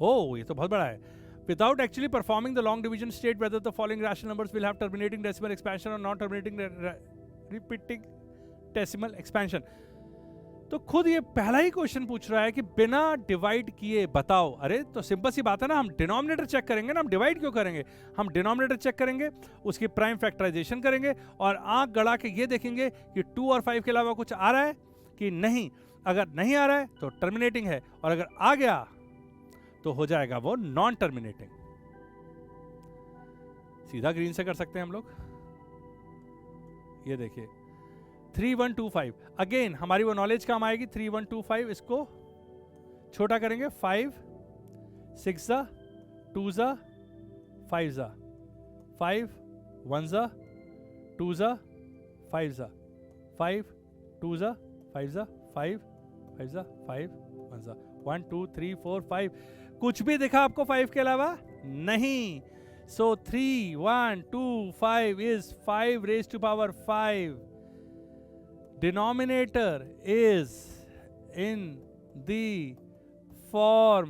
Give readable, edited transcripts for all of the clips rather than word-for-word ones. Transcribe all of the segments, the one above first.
Oh, ये तो बहुत बड़ा है. Without actually performing the long division, state whether the following rational numbers will have terminating decimal expansion or non-terminating repeating decimal expansion. तो खुद ये पहला ही क्वेश्चन पूछ रहा है कि बिना डिवाइड किए बताओ. अरे तो सिंपल सी बात है ना, हम डिनोमिनेटर चेक करेंगे ना, हम डिवाइड क्यों करेंगे? हम डिनोमिनेटर चेक करेंगे, उसकी प्राइम फैक्टराइजेशन करेंगे और आंख गड़ा के ये देखेंगे कि 2 और 5 के अलावा कुछ आ रहा है कि नहीं. अगर नहीं आ रहा है तो टर्मिनेटिंग है, और अगर आ गया तो हो जाएगा वो नॉन टर्मिनेटिंग. सीधा ग्रीन से कर सकते हैं हम लोग. ये देखिए 3125. अगेन हमारी वो नॉलेज काम आएगी. 3125 इसको छोटा करेंगे. 5 6 जा 2 जा 5 जा 5 1 जा 2 जा 5 जा 5 2 जा 5 जा 5 5 जा 5 1 जा 1 2 3 4 5. कुछ भी दिखा आपको 5 के अलावा? नहीं. So 3 1 2 5 is 5 raise to power 5. Denominator is in the form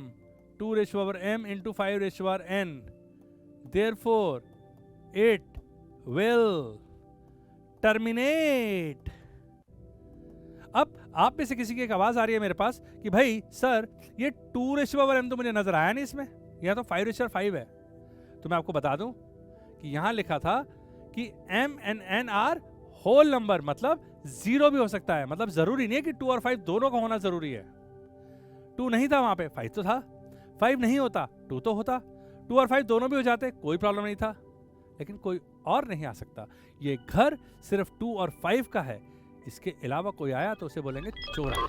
2 raised to power m into 5 raised to power n. Therefore, it will terminate. अब आप में से किसी की एक आवाज आ रही है मेरे पास कि भाई सर ये 2 raised to power m तो मुझे नजर आया नहीं इसमें, यह तो 5 raised to power 5 है. तो मैं आपको बता दूं कि यहां लिखा था कि m and n are whole number, मतलब जीरो भी हो सकता है. मतलब जरूरी नहीं है कि 2 और 5 दोनों का होना जरूरी है. 2 नहीं था वहां पे, 5 तो था. 5 नहीं होता 2 तो होता. 2 और 5 दोनों भी हो जाते, कोई प्रॉब्लम नहीं था. लेकिन कोई और नहीं आ सकता. ये घर सिर्फ 2 और 5 का है. इसके अलावा कोई आया तो उसे बोलेंगे चोर आया.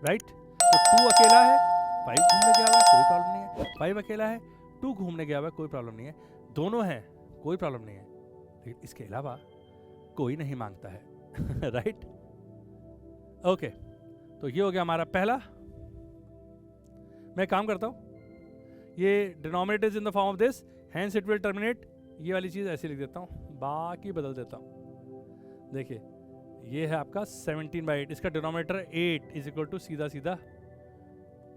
राइट? तो 2 अकेला है, 5 घूमने गया हुआ है, कोई प्रॉब्लम नहीं है. 5 अकेला है, 2 घूमने गया हुआ है, कोई प्रॉब्लम नहीं है. दोनों हैं, कोई प्रॉब्लम नहीं है. लेकिन इसके अलावा कोई नहीं मांगता है. राइट? ओके, तो ये हो गया हमारा पहला. मैं काम करता हूं, ये denominator is in the form of this, hence it will terminate. ये वाली चीज ऐसे लिख देता हूं, बाकी बदल देता हूं. देखिए ये है आपका 17/8. इसका डिनोमिनेटर 8 इज इक्वल टू सीधा सीधा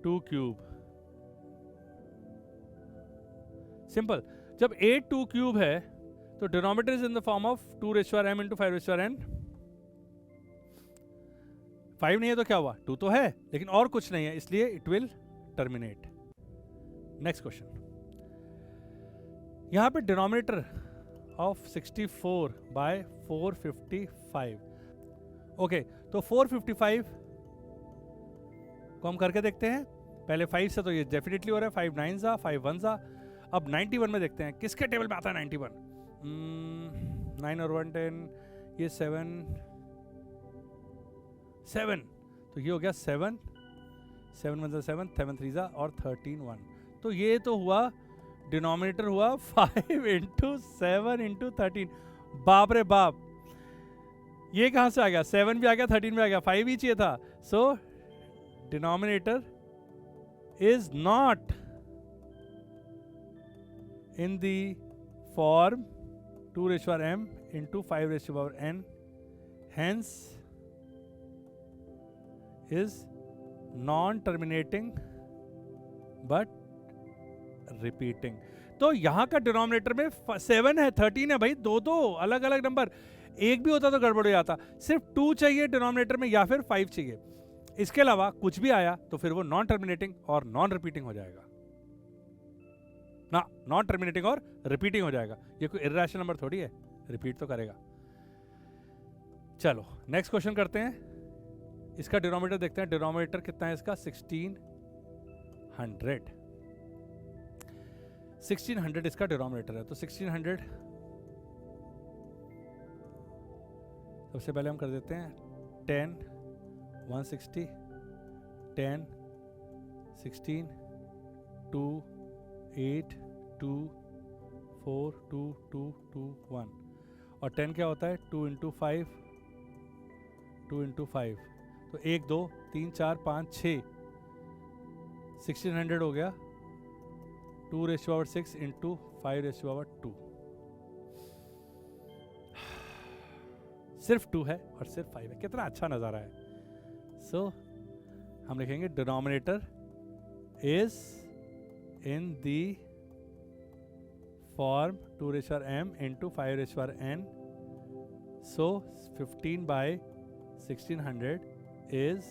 2 क्यूब. सिंपल. जब 8 2 क्यूब है तो denominator is in the form of 2 raise to power m into 5 raise to power n. 5 नहीं है तो क्या हुआ? 2 तो है, लेकिन और कुछ नहीं है, इसलिए it will terminate. Next question. यहां पे डिनोमिनेटर ऑफ 64 बाय 455. ओके, तो 455 को हम करके देखते हैं. पहले 5 से तो ये डेफिनेटली हो रहा है. 5 9 जा 5 1 जा. अब 91 में देखते हैं किसके टेबल में आता है 91. 9 और 1 10. ये 7 7. तो ये हो गया 7 7 1 जा 7 7 3 जा और 13 1. तो ये तो हुआ डिनोमिनेटर हुआ 5 इंटू 7 इंटू 13. बाप रे बाप, ये कहां से आ गया? 7 भी आ गया, 13 भी आ गया, 5 ही चाहिए था. सो denominator is not in the form 2 raised to power m into 5 raised to power n, hence is non-terminating but repeating. तो यहां का डिनोमिनेटर में 7 है, 13 है भाई, दो अलग अलग नंबर. एक भी होता तो गड़बड़ हो जाता. सिर्फ 2 चाहिए डिनोमिनेटर में या फिर 5 चाहिए. इसके अलावा कुछ भी आया तो फिर वो नॉन टर्मिनेटिंग और नॉन रिपीटिंग हो जाएगा ना. नॉन टर्मिनेटिंग और रिपीटिंग हो जाएगा. ये कोई इर्रेशनल नंबर थोड़ी है, रिपीट तो करेगा. चलो नेक्स्ट क्वेश्चन करते हैं. इसका डिनोमिनेटर देखते हैं. डिनोमिनेटर कितना है इसका? 1600. 1600 इसका डिनोमिनेटर है. तो 1600 सबसे पहले हम कर देते हैं 10 160 10 16 2 8 2 4 2 2 2 1. और 10 क्या होता है? 2 इंटू 5 2 इंटू 5. तो 1 2 3 4 5 6. 1600 हो गया 2 raise to power 6 into 5 raise to power 2. सिर्फ 2 है और सिर्फ 5 है. कितना अच्छा नज़ारा है. सो हम लिखेंगे denominator is in the form 2 raised to power m into 5 raised to power n. So 15 by 1600 is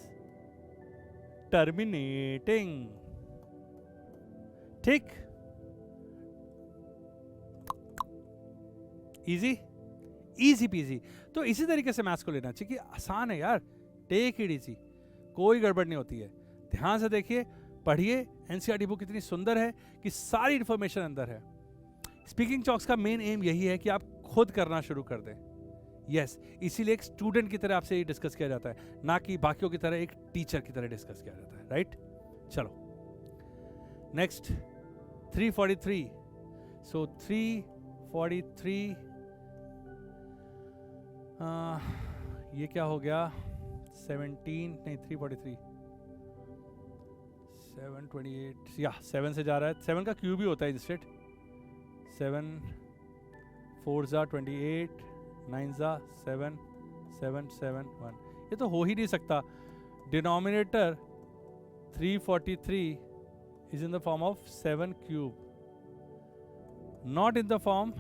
terminating. ठीक, इजी इजी पीजी. तो इसी तरीके से मैथ्स को लेना चाहिए कि आसान है यार, टेक इट इजी, कोई गड़बड़ नहीं होती है. ध्यान से देखिए, पढ़िए. एनसीईआरटी बुक इतनी सुंदर है कि सारी इंफॉर्मेशन अंदर है. स्पीकिंग चॉक्स का मेन एम यही है कि आप खुद करना शुरू कर दें. यस, इसीलिए एक स्टूडेंट की तरह आपसे ये डिस्कस किया जाता है, ना कि बाकियों की तरह एक टीचर की तरह डिस्कस किया जाता है. राइट, चलो नेक्स्ट 343. सो 343 ये क्या हो गया, 17 नहीं 343 728 या 7 से जा रहा है. 7 का क्यूब ही होता है इंस्टेड. 7 4 जा 28, 9 जा 7, 7 7 1. ये तो हो ही नहीं सकता. Denominator 343 is in the form of 7 cube, not in the form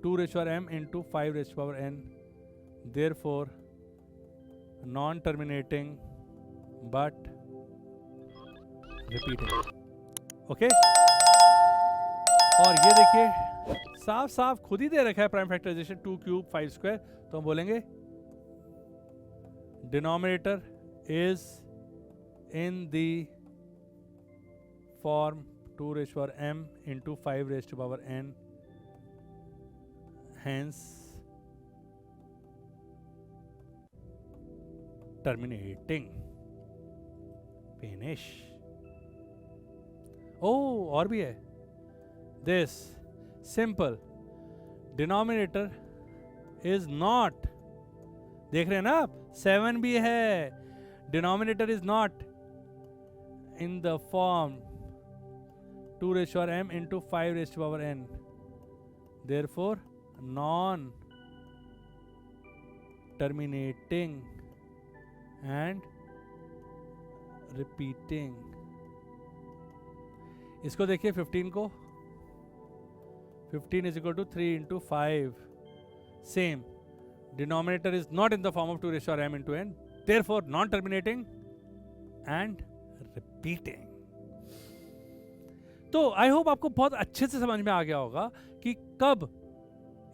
2 raised to power m into 5 raised to power n. Therefore non-terminating but repeating. Okay, और ये देखिए साफ साफ खुद ही दे रखा है प्राइम फैक्टराइजेशन 2 क्यूब 5 स्क्वायर. तो हम बोलेंगे denominator is in the form 2 raised to power m into 5 raised to power n. Hence terminating. Finish. Oh, और भी है. This simple denominator is not, देख रहे हैं ना आप, 7 भी है. Denominator is not in the form 2 raised to power m into 5 raised to power n. Therefore non-terminating and repeating. इसको देखिए 15 को, 15 is equal to 3 into 5. Same. Denominator is not in the form of 2 raised to power m into n. Therefore non-terminating and repeating. तो I hope आपको बहुत अच्छे से समझ में आ गया होगा कि कब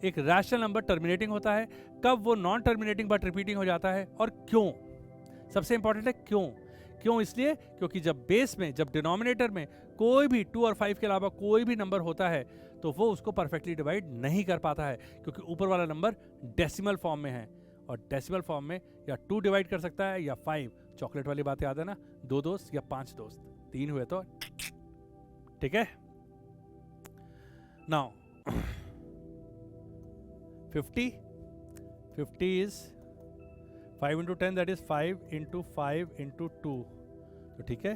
एक रैशनल नंबर टर्मिनेटिंग होता है, कब वो नॉन टर्मिनेटिंग बट रिपीटिंग हो जाता है, और क्यों. सबसे इंपॉर्टेंट है क्यों. इसलिए क्योंकि जब बेस में, जब डिनोमिनेटर में कोई भी 2 और 5 के अलावा कोई भी नंबर होता है तो वो उसको परफेक्टली डिवाइड नहीं कर पाता है, क्योंकि ऊपर वाला नंबर डेसिमल फॉर्म में है. और डेसिमल फॉर्म में या 2 डिवाइड कर सकता है या 5. चॉकलेट वाली बात याद है ना, 2 दोस्त या 5 दोस्त, 3 हुए तो ठीक है. Now 50 is 5 into 10, that is 5 into 5 into 2. तो ठीक है.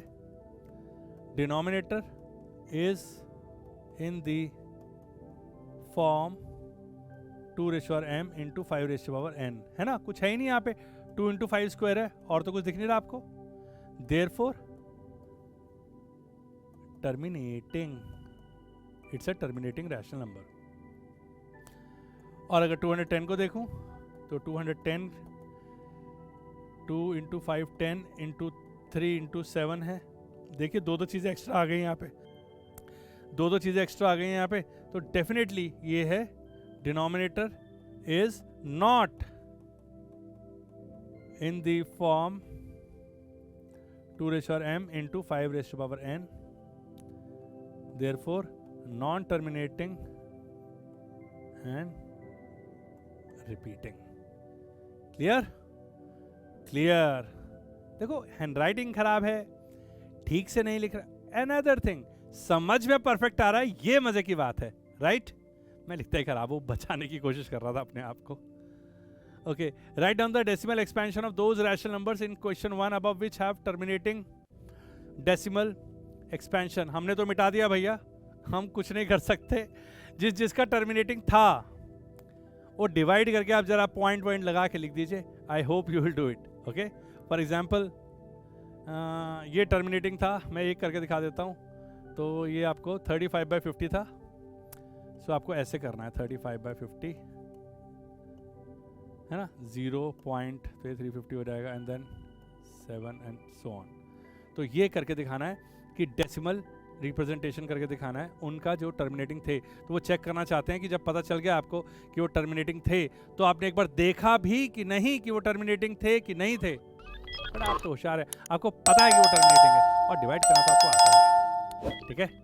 Denominator is in the form 2 raised to power m into 5 raised to power n. है ना, कुछ है ही नहीं यहाँ पे. 2 into 5 स्क्वायर है और तो कुछ दिख नहीं रहा आपको. Therefore terminating, it's a terminating rational number. और अगर 210 को देखूं तो 210 2 into 5 10 into 3 into 7 है. देखिए दो चीज़ें एक्स्ट्रा आ गई यहाँ पे, दो चीज़ें एक्स्ट्रा आ गई यहाँ पे. तो डेफिनेटली ये है denominator is not in the form 2 raised to power m into 5 raised to power n. Therefore non-terminating and repeating. Clear. देखो हैंडराइटिंग खराब है, ठीक से नहीं लिख रहा. अनदर थिंग, समझ में परफेक्ट आ रहा है, ये मजे की बात है. राइट, मैं लिखता ही खराब हूँ, बचाने की कोशिश कर रहा था अपने आप को. Okay, write down the decimal expansion of those rational numbers in question 1 above which have terminating decimal expansion. हमने तो मिटा दिया भैया, हम कुछ नहीं कर सकते. जिसका टर्मिनेटिंग था वो डिवाइड करके आप जरा पॉइंट लगा के लिख दीजिए. I hope you will do it. Okay, for example ये टर्मिनेटिंग था, मैं एक करके दिखा देता हूँ। तो ये आपको 35/50 था, सो आपको ऐसे करना है 35/50 है ना, 0.350 हो जाएगा and then 7 and so on. तो ये करके दिखाना है कि डेसिमल रिप्रेजेंटेशन करके दिखाना है उनका जो टर्मिनेटिंग थे। तो वो चेक करना चाहते हैं कि जब पता चल गया आपको कि वो टर्मिनेटिंग थे तो आपने एक बार देखा भी कि नहीं कि वो टर्मिनेटिंग थे कि नहीं थे। बट आप तो होशियार है, आपको पता है कि वो टर्मिनेटिंग है और डिवाइड करना तो आपको आता ही है, ठीक है।